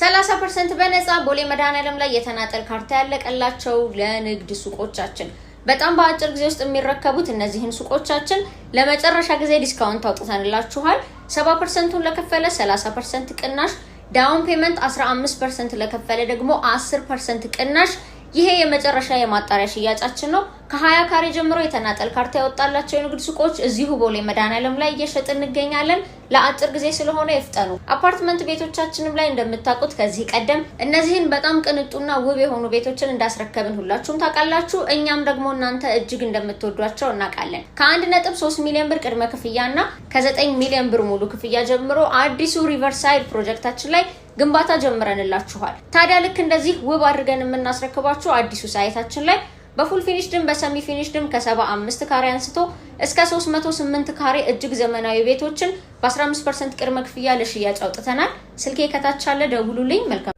30% በነፃ ቦሌ መድኃኔዓለም ላይ የተናጠል ካርታ ያለቀላቸው ለንግድ ሱቆቻችን በጣም በአጭር ጊዜ ውስጥ የሚረከቡት እነዚህን ሱቆቻችን ለመጨረሻ ጊዜ ዲስካውንት አውጥተንላችኋል። 70%ን ለከፈለ 30% ቅናሽ፣ ዳውን ፔመንት 15% ለከፈለ ደግሞ 10% ቅናሽ። ይሄ የመጨረሻ የማጣሪያ ሽያጫችን ነው። ከ20 ካሬ ጀምሮ የተናጠል ካርታ ያወጣላቸው የንግድ ሱቆች እዚሁ ቦሌ መድኃኔዓለም ላይ እየሸጥን እንገኛለን። ለአጭር ጊዜ ስለሆነ ይፍጠኑ። አፓርትመንት ቤቶቻችንም ላይ እንደምታውቁት ከዚህ ቀደም እነዚህን በጣም ቅንጡና ውብ የሆኑ ቤቶችን እንዳስረከብን ሁላችሁም ታውቃላችሁ። እኛም ደግሞ እናንተ እጅግ እንደምትወዷቸው እናውቃለን። ከ1.3 ሚሊዮን ብር ቅድመ ክፍያና ከ9 ሚሊዮን ብር ሙሉ ክፍያ ጀምሮ አዲሱ ሪቨርሳይድ ፕሮጀክታችን ላይ ግንባታ ጀምረንላችኋል። ታዲያ ልክ እንደዚህ ውብ አድርገን የምናስረክባችሁ አዲሱ ሳይታችን ላይ በፉል ፊኒሽድም በሰሚ ፊኒሽድም ከ75 ካሬ አንስቶ እስከ 308 ካሬ እጅግ ዘመናዊ ቤቶችን በ15% ቅድመ ክፍያ ለሽያጭ አውጥተናል። ስልኬ ከታች አለ፣ ደውሉልኝ። መልካም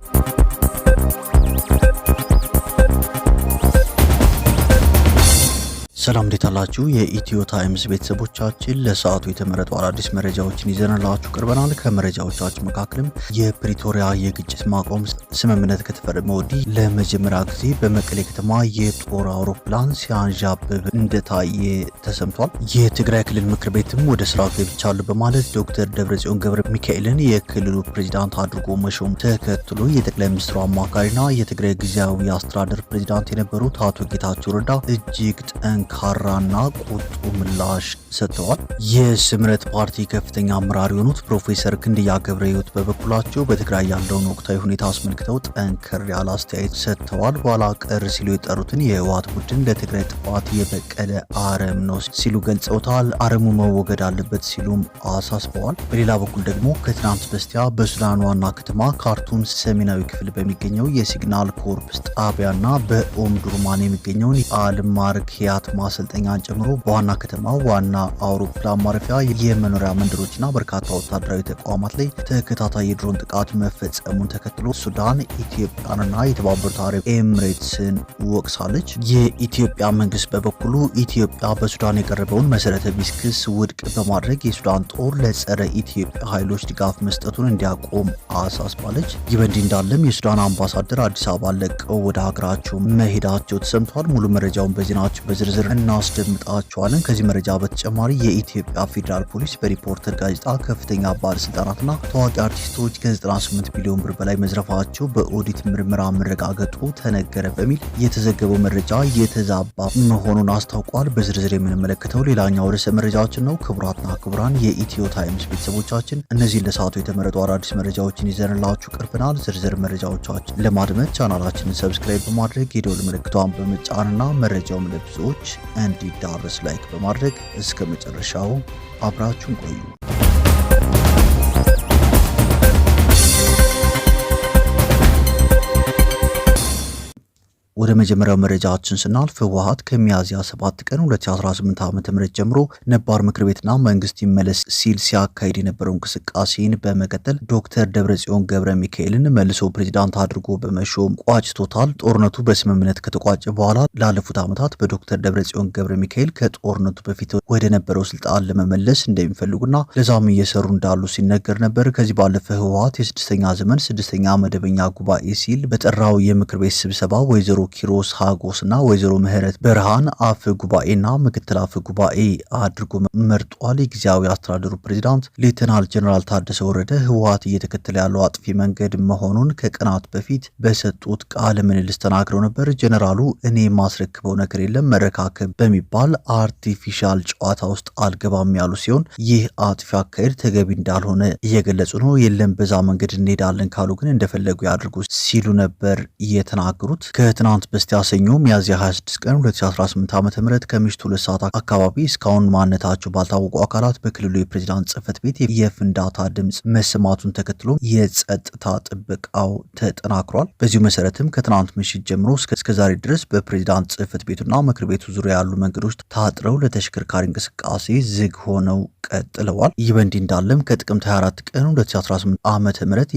ሰላም እንዴት አላችሁ? የኢትዮ ታይምስ ቤተሰቦቻችን ለሰዓቱ የተመረጡ አዳዲስ መረጃዎችን ይዘንላችሁ ቀርበናል። ከመረጃዎቻችን መካከልም የፕሪቶሪያ የግጭት ማቆም ስምምነት ከተፈረመ ወዲህ ለመጀመሪያ ጊዜ በመቀሌ ከተማ የጦር አውሮፕላን ሲያንዣብብ እንደታየ ተሰምቷል። የትግራይ ክልል ምክር ቤትም ወደ ስራ ገብቻለሁ በማለት ዶክተር ደብረጽዮን ገብረ ሚካኤልን የክልሉ ፕሬዚዳንት አድርጎ መሾም ተከትሎ የጠቅላይ ሚኒስትሩ አማካሪና የትግራይ ጊዜያዊ አስተዳደር ፕሬዚዳንት የነበሩት አቶ ጌታቸው ረዳ እጅግ ካራና ቁጡ ምላሽ ሰጥተዋል። የስምረት ፓርቲ ከፍተኛ አመራር የሆኑት ፕሮፌሰር ክንድያ ገብረሕይወት በበኩላቸው በትግራይ ያለውን ወቅታዊ ሁኔታ አስመልክተው ጠንከር ያለ አስተያየት ሰጥተዋል። ኋላ ቀር ሲሉ የጠሩትን የህወሓት ቡድን ለትግራይ ጥፋት የበቀለ አረም ነው ሲሉ ገልጸውታል። አረሙ መወገድ አለበት ሲሉም አሳስበዋል። በሌላ በኩል ደግሞ ከትናንት በስቲያ በሱዳን ዋና ከተማ ካርቱም ሰሜናዊ ክፍል በሚገኘው የሲግናል ኮርፕስ ጣቢያና በኦምዱርማን የሚገኘውን አልማርኪያት ማሰልጠኛን ጨምሮ በዋና ከተማ ዋና አውሮፕላን ማረፊያ የመኖሪያ መንደሮችና በርካታ ወታደራዊ ተቋማት ላይ ተከታታይ የድሮን ጥቃት መፈጸሙን ተከትሎ ሱዳን ኢትዮጵያንና የተባበሩት አረብ ኤምሬትስን ወቅሳለች። የኢትዮጵያ መንግስት በበኩሉ ኢትዮጵያ በሱዳን የቀረበውን መሰረተ ቢስ ክስ ውድቅ በማድረግ የሱዳን ጦር ለጸረ ኢትዮጵያ ኃይሎች ድጋፍ መስጠቱን እንዲያቆም አሳስባለች። ይህ በእንዲህ እንዳለም የሱዳን አምባሳደር አዲስ አበባ ለቀው ወደ ሀገራቸው መሄዳቸው ተሰምቷል። ሙሉ መረጃውን በዜናችን በዝርዝር እናስደምጣቸዋለን። ከዚህ መረጃ በተጨማሪ የኢትዮጵያ ፌዴራል ፖሊስ በሪፖርተር ጋዜጣ ከፍተኛ ባለስልጣናትና ታዋቂ አርቲስቶች ከ98 ቢሊዮን ብር በላይ መዝረፋቸው በኦዲት ምርመራ መረጋገጡ ተነገረ በሚል የተዘገበው መረጃ የተዛባ መሆኑን አስታውቋል። በዝርዝር የምንመለከተው ሌላኛው ርዕሰ መረጃችን ነው። ክቡራትና ክቡራን የኢትዮ ታይምስ ቤተሰቦቻችን እነዚህን ለሰዓቱ የተመረጡ አዳዲስ መረጃዎችን ይዘንላችሁ ቀርበናል። ዝርዝር መረጃዎቻችን ለማድመጥ ቻናላችንን ሰብስክራይብ በማድረግ የደወል ምልክቷን በመጫንና መረጃውን ለብዙዎች እንዲዳረስ ላይክ በማድረግ እስከ መጨረሻው አብራችሁን ቆዩ። ወደ መጀመሪያው መረጃችን ስናልፍ ህወሓት ከሚያዝያ 7 ቀን 2018 ዓ.ም ጀምሮ ነባር ምክር ቤትና መንግስት ይመለስ ሲል ሲያካሂድ የነበረው እንቅስቃሴን በመቀጠል ዶክተር ደብረጽዮን ገብረ ሚካኤልን መልሶ ፕሬዚዳንት አድርጎ በመሾም ቋጭቶታል። ጦርነቱ በስምምነት ከተቋጨ በኋላ ላለፉት ዓመታት በዶክተር ደብረጽዮን ገብረ ሚካኤል ከጦርነቱ በፊት ወደ ነበረው ስልጣን ለመመለስ እንደሚፈልጉና ለዛም እየሰሩ እንዳሉ ሲነገር ነበር። ከዚህ ባለፈ ህወሓት የስድስተኛ ዘመን ስድስተኛ መደበኛ ጉባኤ ሲል በጠራው የምክር ቤት ስብሰባ ወይዘሮ ኪሮስ ሃጎስና ወይዘሮ ምህረት በርሃን አፈ ጉባኤና ምክትል አፈ ጉባኤ አድርጎ መርጧል። የጊዜያዊ አስተዳደሩ ፕሬዚዳንት ሌተናል ጀነራል ታደሰ ወረደ ህወሓት እየተከተለ ያለው አጥፊ መንገድ መሆኑን ከቀናት በፊት በሰጡት ቃለ ምልልስ ተናግረው ነበር። ጀነራሉ እኔ ማስረክበው ነገር የለም መረካከብ በሚባል አርቲፊሻል ጨዋታ ውስጥ አልገባም ያሉ ሲሆን ይህ አጥፊ አካሄድ ተገቢ እንዳልሆነ እየገለጹ ነው። የለም በዛ መንገድ እንሄዳለን ካሉ ግን እንደፈለጉ ያድርጉ ሲሉ ነበር የተናገሩት። ከትናንት በስቲያ ሰኞ ሚያዝያ 26 ቀን 2018 ዓ.ም ከምሽቱ 2 ሰዓት አካባቢ እስካሁን ማንነታቸው ባልታወቁ አካላት በክልሉ የፕሬዝዳንት ጽህፈት ቤት የፍንዳታ ድምጽ መሰማቱን ተከትሎ የጸጥታ ጥበቃው ተጠናክሯል። በዚሁ መሰረትም ከትናንት ምሽት ጀምሮ እስከ ዛሬ ድረስ በፕሬዝዳንት ጽህፈት ቤቱና ምክር ቤቱ ዙሪያ ያሉ መንገዶች ታጥረው ለተሽከርካሪ እንቅስቃሴ ዝግ ሆነው ቀጥለዋል። ይህ በእንዲህ እንዳለም ከጥቅምት 24 ቀን 2018 ዓ.ም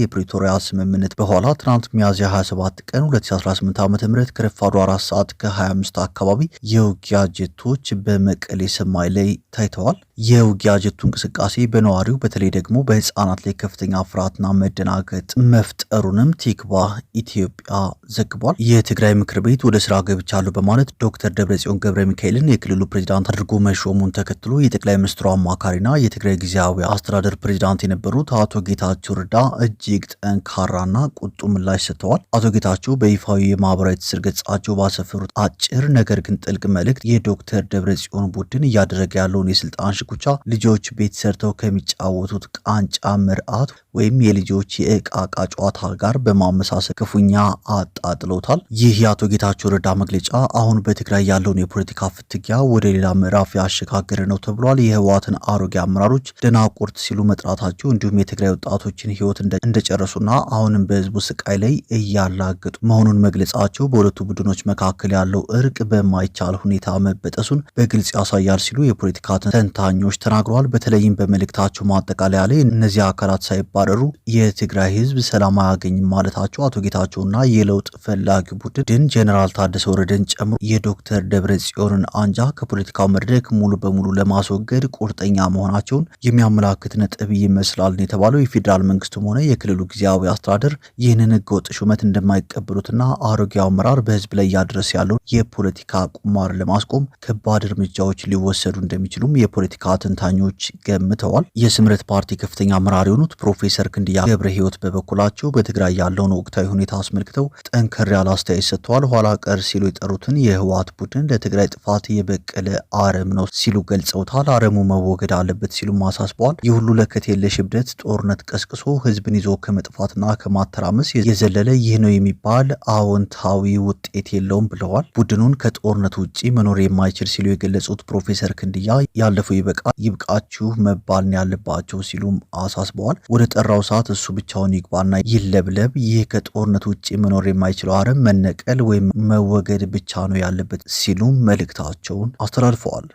የፕሪቶሪያ ስምምነት በኋላ ትናንት ሚያዝያ 27 ቀን 2018 ዓ.ም መሰረት ከረፋዱ 4 ሰዓት ከ25 አካባቢ የውጊያ ጀቶች በመቀሌ ሰማይ ላይ ታይተዋል። የውጊያ ጀቱ እንቅስቃሴ በነዋሪው በተለይ ደግሞ በህፃናት ላይ ከፍተኛ ፍርሃትና መደናገጥ መፍጠሩንም ቲክቫህ ኢትዮጵያ ዘግቧል። የትግራይ ምክር ቤት ወደ ስራ ገብቻለሁ በማለት ዶክተር ደብረጽዮን ገብረ ሚካኤልን የክልሉ ፕሬዝዳንት አድርጎ መሾሙን ተከትሎ የጠቅላይ ሚኒስትሩ አማካሪና የትግራይ ጊዜያዊ አስተዳደር ፕሬዝዳንት የነበሩት አቶ ጌታቸው ረዳ እጅግ ጠንካራና ቁጡ ምላሽ ሰጥተዋል። አቶ ጌታቸው በይፋዊ የማህበራዊ ትስስር ገጻቸው ባሰፈሩት አጭር ነገር ግን ጥልቅ መልእክት የዶክተር ደብረጽዮን ቡድን እያደረገ ያለውን የስልጣን ሽኩቻ ልጆች ቤት ሰርተው ከሚጫወቱት ቃንጫ ምርዓት ወይም የልጆች የእቃቃ ጨዋታ ጋር በማመሳሰል ክፉኛ አጣጥለውታል። ይህ የአቶ ጌታቸው ረዳ መግለጫ አሁን በትግራይ ያለውን የፖለቲካ ፍትጊያ ወደ ሌላ ምዕራፍ ያሸጋገረ ነው ተብሏል። የህወሓትን አሮጌ አመራሮች ደናቁርት ሲሉ መጥራታቸው እንዲሁም የትግራይ ወጣቶችን ህይወት እንደጨረሱና አሁንም በህዝቡ ስቃይ ላይ እያላገጡ መሆኑን መግለጻቸው በሁለቱ ቡድኖች መካከል ያለው እርቅ በማይቻል ሁኔታ መበጠሱን በግልጽ ያሳያል ሲሉ የፖለቲካ ተንታኞች ተናግረዋል። በተለይም በመልእክታቸው ማጠቃለያ ላይ እነዚህ አካላት ሳይባረሩ የትግራይ ህዝብ ሰላም አያገኝም ማለታቸው አቶ ጌታቸውና የለውጥ ፈላጊ ቡድን ጀነራል ታደሰ ወረደን ጨምሮ የዶክተር ደብረጽዮንን አንጃ ከፖለቲካው መድረክ ሙሉ በሙሉ ለማስወገድ ቁርጠኛ መሆናቸውን የሚያመላክት ነጥብ ይመስላል የተባለው የፌዴራል መንግስቱም ሆነ የክልሉ ጊዜያዊ አስተዳደር ይህንን ህገወጥ ሹመት እንደማይቀበሉትና አሮጌው አመራር በህዝብ ላይ እያደረሰ ያለውን የፖለቲካ ቁማር ለማስቆም ከባድ እርምጃዎች ሊወሰዱ እንደሚችሉም የፖለቲካ ተንታኞች ገምተዋል። የስምረት ፓርቲ ከፍተኛ አመራር የሆኑት ፕሮፌሰር ክንድያ ገብረ ህይወት በበኩላቸው በትግራይ ያለውን ወቅታዊ ሁኔታ አስመልክተው ጠንከር ያለ አስተያየት ሰጥተዋል። ኋላ ቀር ሲሉ የጠሩትን የህወሓት ቡድን ለትግራይ ጥፋት የበቀለ አረም ነው ሲሉ ገልጸውታል። አረሙ መወገድ አለበት ሲሉ አሳስበዋል። ይህ ሁሉ ለከት የለሽ እብደት ጦርነት ቀስቅሶ ህዝብን ይዞ ከመጥፋትና ከማተራመስ የዘለለ ይህ ነው የሚባል አዎንታዊ ውጤት የለውም ብለዋል። ቡድኑን ከጦርነት ውጪ መኖር የማይችል ሲሉ የገለጹት ፕሮፌሰር ክንድያ ያለፈው ይብቃችሁ መባል ነው ያለባቸው ሲሉም አሳስበዋል። ወደ ጠራው ሰዓት እሱ ብቻውን ይግባና ይለብለብ። ይህ ከጦርነት ውጪ መኖር የማይችለው አረም መነቀል ወይም መወገድ ብቻ ነው ያለበት ሲሉም መልእክታቸውን አስተላልፈዋል።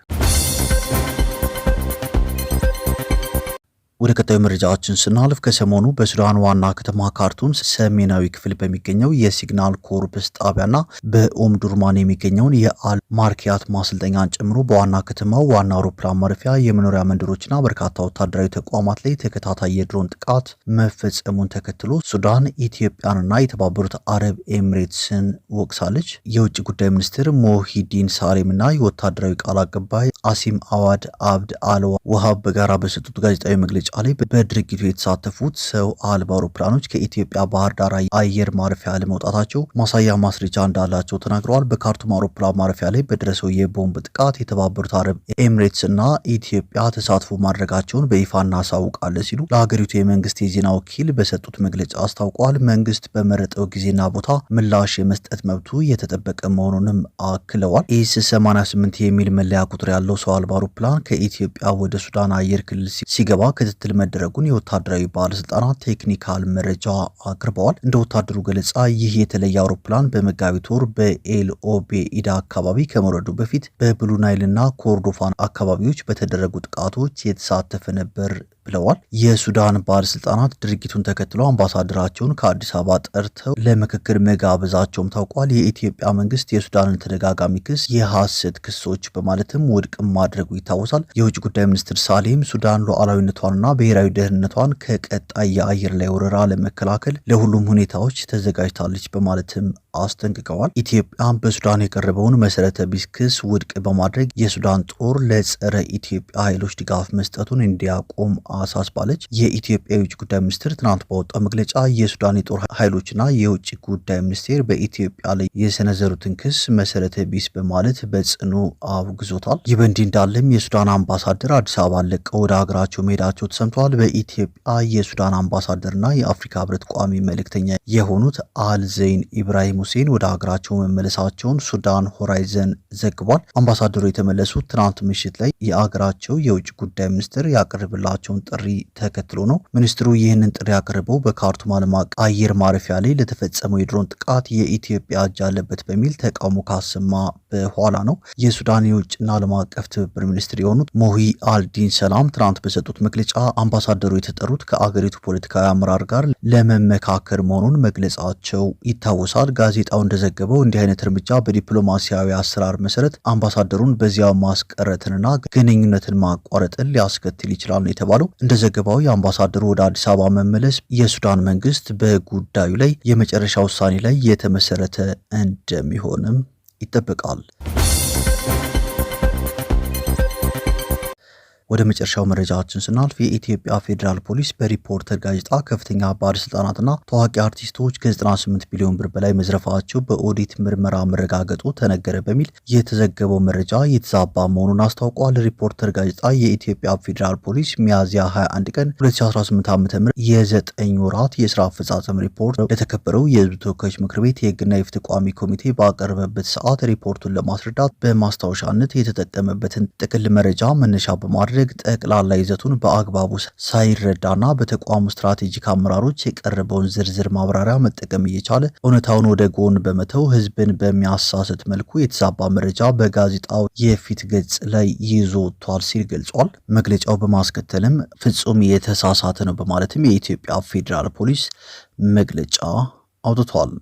ወደ ቀጣዩ መረጃችን ስናልፍ ከሰሞኑ በሱዳን ዋና ከተማ ካርቱም ሰሜናዊ ክፍል በሚገኘው የሲግናል ኮርፕስ ጣቢያና በኦምዱርማን የሚገኘውን የአል ማርኪያት ማሰልጠኛን ጨምሮ በዋና ከተማው ዋና አውሮፕላን ማረፊያ የመኖሪያ መንደሮችና በርካታ ወታደራዊ ተቋማት ላይ ተከታታይ የድሮን ጥቃት መፈጸሙን ተከትሎ ሱዳን ኢትዮጵያንና የተባበሩት አረብ ኤምሬትስን ወቅሳለች። የውጭ ጉዳይ ሚኒስትር ሞሂዲን ሳሌምና የወታደራዊ ቃል አቀባይ አሲም አዋድ አብድ አል ወሃብ በጋራ በሰጡት ጋዜጣዊ መግለጫ ላይ በድርጊቱ የተሳተፉት ሰው አልባ አውሮፕላኖች ከኢትዮጵያ ባህር ዳር አየር ማረፊያ ለመውጣታቸው ማሳያ ማስረጃ እንዳላቸው ተናግረዋል። በካርቱም አውሮፕላን ማረፊያ ላይ በደረሰው የቦምብ ጥቃት የተባበሩት አረብ ኤምሬትስ እና ኢትዮጵያ ተሳትፎ ማድረጋቸውን በይፋ እናሳውቃለን ሲሉ ለሀገሪቱ የመንግስት የዜና ወኪል በሰጡት መግለጫ አስታውቀዋል። መንግስት በመረጠው ጊዜና ቦታ ምላሽ የመስጠት መብቱ የተጠበቀ መሆኑንም አክለዋል። ኢስ 88 የሚል መለያ ቁጥር ያለው ሰው አልባ አውሮፕላን ከኢትዮጵያ ወደ ሱዳን አየር ክልል ሲገባ ክትትል መደረጉን የወታደራዊ ባለስልጣናት ቴክኒካል መረጃ አቅርበዋል። እንደ ወታደሩ ገለጻ ይህ የተለየ አውሮፕላን በመጋቢት ወር በኤል ኦቤኢዳ አካባቢ ከመውረዱ በፊት በብሉ ናይልና ኮርዶፋን አካባቢዎች በተደረጉ ጥቃቶች የተሳተፈ ነበር ብለዋል። የሱዳን ባለስልጣናት ድርጊቱን ተከትሎ አምባሳደራቸውን ከአዲስ አበባ ጠርተው ለምክክር መጋበዛቸውም ታውቋል። የኢትዮጵያ መንግስት የሱዳንን ተደጋጋሚ ክስ የሐሰት ክሶች በማለትም ውድቅ ማድረጉ ይታወሳል። የውጭ ጉዳይ ሚኒስትር ሳሌም ሱዳን ሉዓላዊነቷንና ብሔራዊ ደህንነቷን ከቀጣይ የአየር ላይ ወረራ ለመከላከል ለሁሉም ሁኔታዎች ተዘጋጅታለች በማለትም አስጠንቅቀዋል። ኢትዮጵያ በሱዳን የቀረበውን መሰረተ ቢስ ክስ ውድቅ በማድረግ የሱዳን ጦር ለጸረ ኢትዮጵያ ኃይሎች ድጋፍ መስጠቱን እንዲያቆም አሳስባለች። የኢትዮጵያ የውጭ ጉዳይ ሚኒስትር ትናንት ባወጣው መግለጫ የሱዳን የጦር ኃይሎችና የውጭ ጉዳይ ሚኒስቴር በኢትዮጵያ ላይ የሰነዘሩትን ክስ መሰረተ ቢስ በማለት በጽኑ አውግዞታል። ይህ በእንዲህ እንዳለም የሱዳን አምባሳደር አዲስ አበባ ለቀው ወደ ሀገራቸው መሄዳቸው ተሰምተዋል። በኢትዮጵያ የሱዳን አምባሳደርና የአፍሪካ ህብረት ቋሚ መልእክተኛ የሆኑት አልዘይን ኢብራሂም ሁሴን ወደ ሀገራቸው መመለሳቸውን ሱዳን ሆራይዘን ዘግቧል። አምባሳደሩ የተመለሱት ትናንት ምሽት ላይ የአገራቸው የውጭ ጉዳይ ሚኒስትር ያቀርብላቸውን ጥሪ ተከትሎ ነው። ሚኒስትሩ ይህንን ጥሪ ያቀረበው በካርቱም ዓለም አቀፍ አየር ማረፊያ ላይ ለተፈጸመው የድሮን ጥቃት የኢትዮጵያ እጅ አለበት በሚል ተቃውሞ ካሰማ በኋላ ነው። የሱዳን የውጭና ዓለም አቀፍ ትብብር ሚኒስትር የሆኑት ሞሂ አልዲን ሰላም ትናንት በሰጡት መግለጫ አምባሳደሩ የተጠሩት ከአገሪቱ ፖለቲካዊ አመራር ጋር ለመመካከር መሆኑን መግለጻቸው ይታወሳል። ጋዜጣው እንደዘገበው እንዲህ አይነት እርምጃ በዲፕሎማሲያዊ አሰራር መሰረት አምባሳደሩን በዚያው ማስቀረትንና ግንኙነትን ማቋረጥን ሊያስከትል ይችላል ነው የተባለው። እንደዘገባው የአምባሳደሩ ወደ አዲስ አበባ መመለስ የሱዳን መንግስት በጉዳዩ ላይ የመጨረሻ ውሳኔ ላይ የተመሰረተ እንደሚሆንም ይጠበቃል። ወደ መጨረሻው መረጃችን ስናልፍ የኢትዮጵያ ፌዴራል ፖሊስ በሪፖርተር ጋዜጣ ከፍተኛ ባለስልጣናትና ታዋቂ አርቲስቶች ከ98 ቢሊዮን ብር በላይ መዝረፋቸው በኦዲት ምርመራ መረጋገጡ ተነገረ በሚል የተዘገበው መረጃ የተዛባ መሆኑን አስታውቋል። ሪፖርተር ጋዜጣ የኢትዮጵያ ፌዴራል ፖሊስ ሚያዝያ 21 ቀን 2018 ዓ.ም የ9 ወራት የስራ አፈጻጸም ሪፖርት ለተከበረው የህዝብ ተወካዮች ምክር ቤት የህግና የፍትህ ቋሚ ኮሚቴ ባቀረበበት ሰዓት ሪፖርቱን ለማስረዳት በማስታወሻነት የተጠቀመበትን ጥቅል መረጃ መነሻ በማድረግ ጠቅላላ ይዘቱን በአግባቡ ሳይረዳና በተቋሙ ስትራቴጂክ አመራሮች የቀረበውን ዝርዝር ማብራሪያ መጠቀም እየቻለ እውነታውን ወደ ጎን በመተው ህዝብን በሚያሳስት መልኩ የተዛባ መረጃ በጋዜጣው የፊት ገጽ ላይ ይዞ ወጥቷል ሲል ገልጿል። መግለጫው በማስከተልም ፍጹም የተሳሳተ ነው በማለትም የኢትዮጵያ ፌዴራል ፖሊስ መግለጫ አውጥቷል።